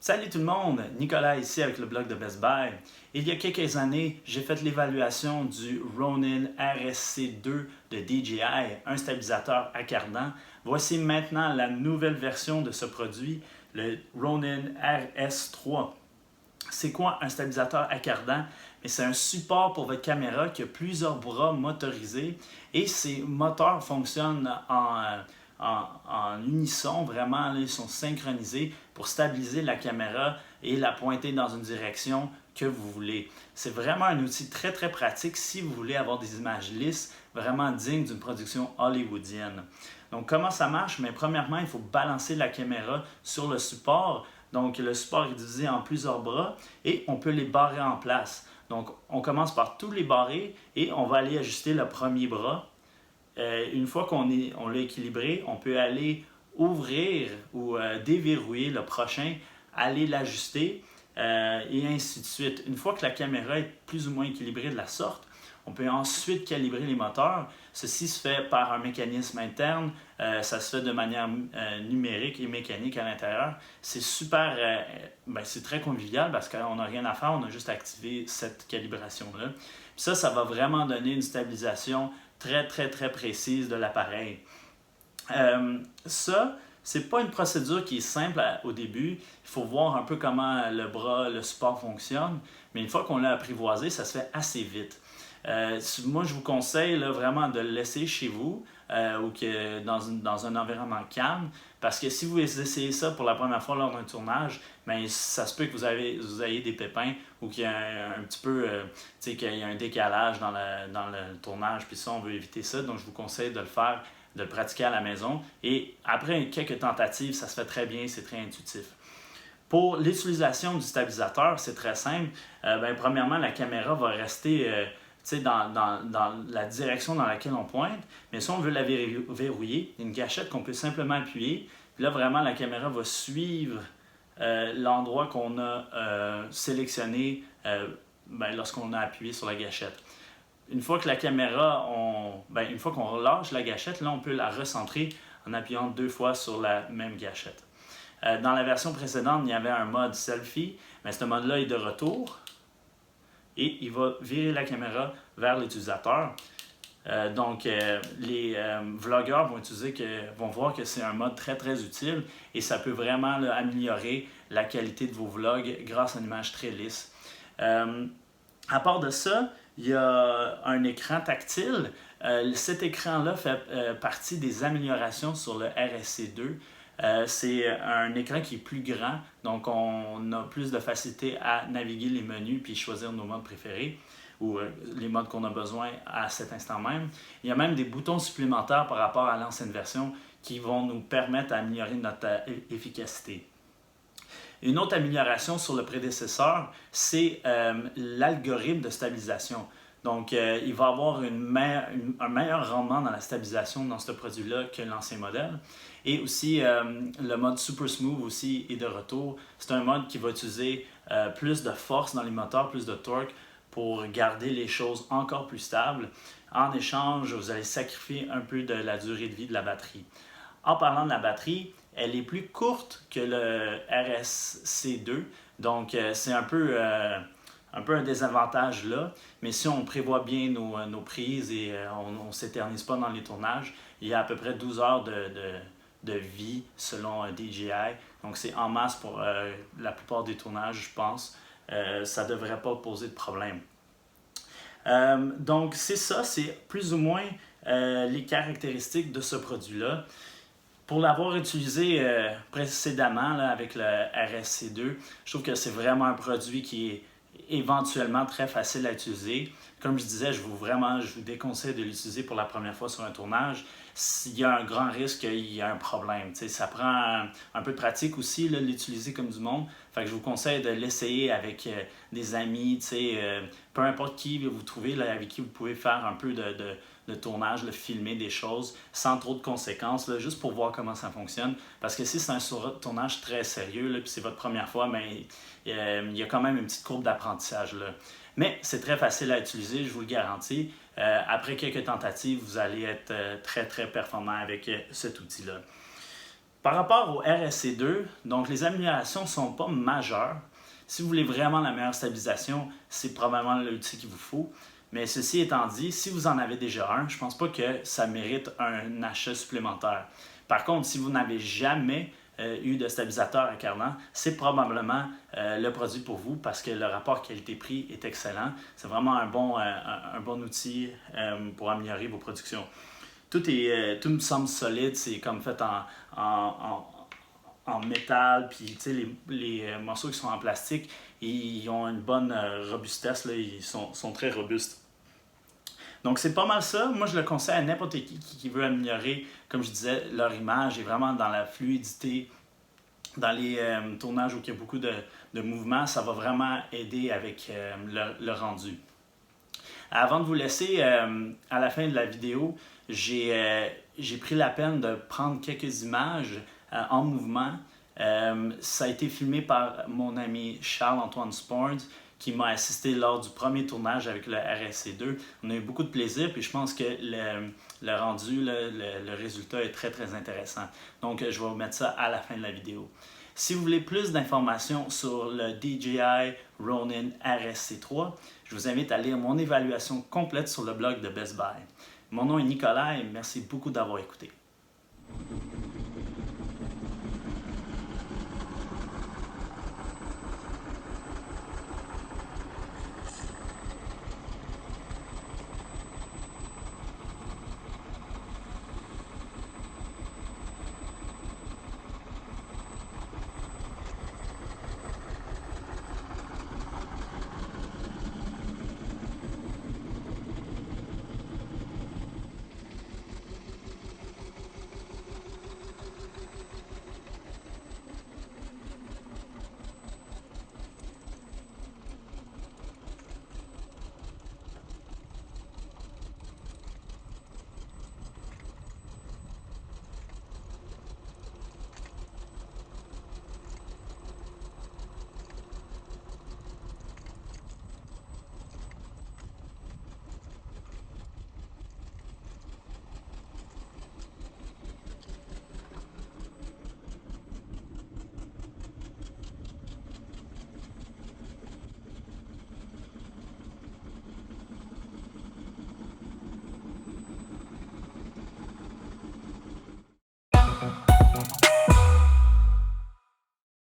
Salut tout le monde, Nicolas ici avec le blog de Best Buy. Il y a quelques années, j'ai fait l'évaluation du Ronin RSC2 de DJI, un stabilisateur à cardan. Voici maintenant la nouvelle version de ce produit, le Ronin RS3. C'est quoi un stabilisateur à cardan? C'est un support pour votre caméra qui a plusieurs bras motorisés et ces moteurs fonctionnent en unisson, vraiment, là, ils sont synchronisés pour stabiliser la caméra et la pointer dans une direction que vous voulez. C'est vraiment un outil très très pratique si vous voulez avoir des images lisses, vraiment dignes d'une production hollywoodienne. Donc comment ça marche? Mais premièrement, il faut balancer la caméra sur le support. Donc le support est divisé en plusieurs bras et on peut les barrer en place. Donc on commence par tous les barrer et on va aller ajuster le premier bras. Une fois qu'on l'a équilibré, on peut aller ouvrir ou déverrouiller le prochain, aller l'ajuster et ainsi de suite. Une fois que la caméra est plus ou moins équilibrée de la sorte, on peut ensuite calibrer les moteurs. Ceci se fait par un mécanisme interne, ça se fait de manière numérique et mécanique à l'intérieur. C'est super, c'est très convivial parce qu'on n'a rien à faire, on a juste à activer cette calibration-là. Ça va vraiment donner une stabilisation très, très, très précise de l'appareil. C'est pas une procédure qui est simple au début. Il faut voir un peu comment le support fonctionne. Mais une fois qu'on l'a apprivoisé, ça se fait assez vite. Moi, je vous conseille là, vraiment de le laisser chez vous ou dans un environnement calme. Parce que si vous essayez ça pour la première fois lors d'un tournage, ça se peut que vous ayez des pépins ou qu'il y a un petit peu, qu'il y a un décalage dans le tournage. Puis ça, on veut éviter ça. Donc, je vous conseille de le pratiquer à la maison. Et après quelques tentatives, ça se fait très bien, c'est très intuitif. Pour l'utilisation du stabilisateur, c'est très simple. Premièrement, la caméra va rester dans la direction dans laquelle on pointe. Mais si on veut la verrouiller, il y a une gâchette qu'on peut simplement appuyer. Puis là, vraiment, la caméra va suivre l'endroit qu'on a sélectionné lorsqu'on a appuyé sur la gâchette. Une fois que une fois qu'on relâche la gâchette, là, on peut la recentrer en appuyant 2 fois sur la même gâchette. Dans la version précédente, il y avait un mode selfie, mais ce mode-là est de retour et il va virer la caméra vers l'utilisateur. Les vlogueurs vont voir que c'est un mode très très utile et ça peut vraiment améliorer la qualité de vos vlogs grâce à une image très lisse. À part de ça, il y a un écran tactile. Cet écran-là fait partie des améliorations sur le RSC2. C'est un écran qui est plus grand, donc on a plus de facilité à naviguer les menus puis choisir nos modes préférés ou les modes qu'on a besoin à cet instant même. Il y a même des boutons supplémentaires par rapport à l'ancienne version qui vont nous permettre d'améliorer notre efficacité. Une autre amélioration sur le prédécesseur, c'est l'algorithme de stabilisation. Donc, il va avoir un meilleur rendement dans la stabilisation dans ce produit-là que l'ancien modèle. Et aussi, le mode Super Smooth aussi est de retour. C'est un mode qui va utiliser plus de force dans les moteurs, plus de torque pour garder les choses encore plus stables. En échange, vous allez sacrifier un peu de la durée de vie de la batterie. En parlant de la batterie, elle est plus courte que le RSC2, donc c'est un peu un désavantage là, mais si on prévoit bien nos prises et on ne s'éternise pas dans les tournages, il y a à peu près 12 heures de vie selon DJI, donc c'est en masse pour la plupart des tournages, je pense. Ça ne devrait pas poser de problème. Donc c'est ça, c'est plus ou moins les caractéristiques de ce produit-là. Pour l'avoir utilisé précédemment là, avec le RSC2, je trouve que c'est vraiment un produit qui est éventuellement très facile à utiliser. Comme je disais, je vous déconseille de l'utiliser pour la première fois sur un tournage. S'il y a un grand risque qu'il y a un problème. Ça prend un peu de pratique aussi, de l'utiliser comme du monde. Fait que je vous conseille de l'essayer avec des amis, peu importe qui vous trouvez, là, avec qui vous pouvez faire un peu de tournage, filmer des choses sans trop de conséquences, là, juste pour voir comment ça fonctionne. Parce que si c'est un tournage très sérieux, puis c'est votre première fois, il y a quand même une petite courbe d'apprentissage là. Mais c'est très facile à utiliser, je vous le garantis. Après quelques tentatives, vous allez être très très performant avec cet outil-là. Par rapport au RSC2, donc les améliorations ne sont pas majeures. Si vous voulez vraiment la meilleure stabilisation, c'est probablement l'outil qu'il vous faut. Mais ceci étant dit, si vous en avez déjà un, je ne pense pas que ça mérite un achat supplémentaire. Par contre, si vous n'avez jamais eu de stabilisateur à cardan, c'est probablement le produit pour vous parce que le rapport qualité-prix est excellent. C'est vraiment un bon outil pour améliorer vos productions. Tout me semble solide, c'est comme fait en métal, puis les morceaux qui sont en plastique, ils ont une bonne robustesse, là, ils sont très robustes. Donc c'est pas mal ça. Moi je le conseille à n'importe qui veut améliorer, comme je disais, leur image et vraiment dans la fluidité, dans les tournages où il y a beaucoup de mouvements, ça va vraiment aider avec le rendu. Avant de vous laisser, à la fin de la vidéo, j'ai pris la peine de prendre quelques images en mouvement. Ça a été filmé par mon ami Charles-Antoine Sporns qui m'a assisté lors du premier tournage avec le RSC2. On a eu beaucoup de plaisir, puis je pense que le rendu, le résultat est très très intéressant. Donc je vais vous mettre ça à la fin de la vidéo. Si vous voulez plus d'informations sur le DJI Ronin RSC3, je vous invite à lire mon évaluation complète sur le blog de Best Buy. Mon nom est Nicolas et merci beaucoup d'avoir écouté.